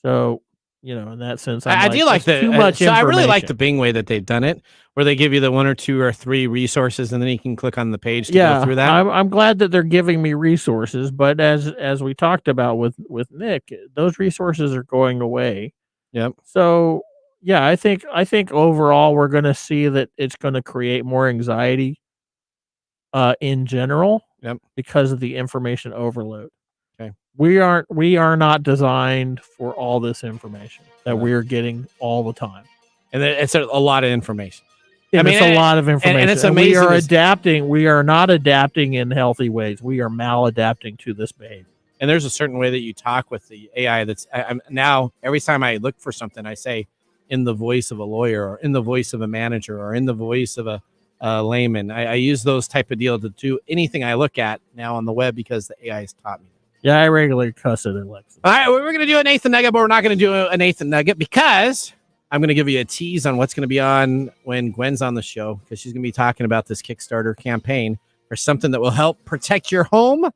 So, in that sense, I do like the too much. So I really like the Bing way that they've done it, where they give you the 1 or 2 or 3 resources, and then you can click on the page to go through that. I'm glad that they're giving me resources, but as we talked about with Nick, those resources are going away. Yep. So I think overall we're going to see that it's going to create more anxiety, in general. Yep. Because of the information overload. Okay. We are not designed for all this information that we're getting all the time. And it's a lot of information. And it's a lot of information. And it's And amazing. we are adapting. We are not adapting in healthy ways. We are maladapting to this behavior. And there's a certain way that you talk with the AI that's I'm now every time I look for something, I say in the voice of a lawyer or in the voice of a manager or in the voice of a layman. I use those type of deal to do anything I look at now on the web because the AI has taught me. Yeah, I regularly cuss it, Alexa. All right, we're going to do a Nathan Nugget, but we're not going to do a Nathan Nugget because I'm going to give you a tease on what's going to be on when Gwen's on the show, because she's going to be talking about this Kickstarter campaign for something that will help protect your home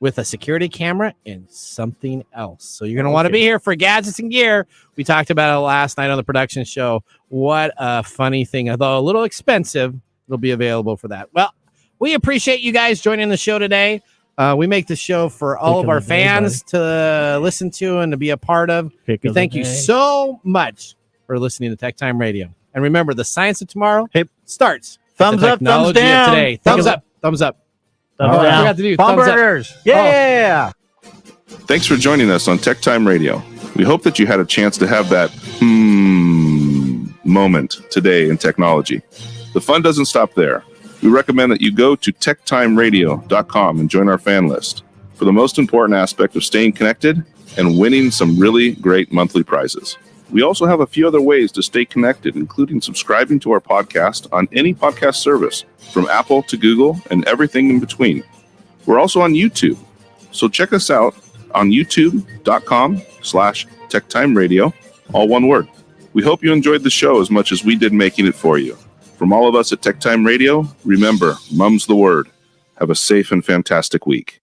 with a security camera and something else. So you're going to want to be here for gadgets and gear. We talked about it last night on the production show. What a funny thing. Although a little expensive, it'll be available for that. Well, we appreciate you guys joining the show today. We make the show for all of our fans to listen to and to be a part of. We thank you so much for listening to Tech Time Radio. And remember, the science of tomorrow starts. Thumbs up, thumbs down. Today. Thumbs up, thumbs up. Thumbs down. I forgot to do Palm thumbs burgers. Up. Yeah. Thanks for joining us on Tech Time Radio. We hope that you had a chance to have that moment today in technology. The fun doesn't stop there. We recommend that you go to techtimeradio.com and join our fan list for the most important aspect of staying connected and winning some really great monthly prizes. We also have a few other ways to stay connected, including subscribing to our podcast on any podcast service, from Apple to Google and everything in between. We're also on YouTube, so check us out on youtube.com/techtimeradio, all one word. We hope you enjoyed the show as much as we did making it for you. From all of us at Tech Time Radio, remember, mum's the word. Have a safe and fantastic week.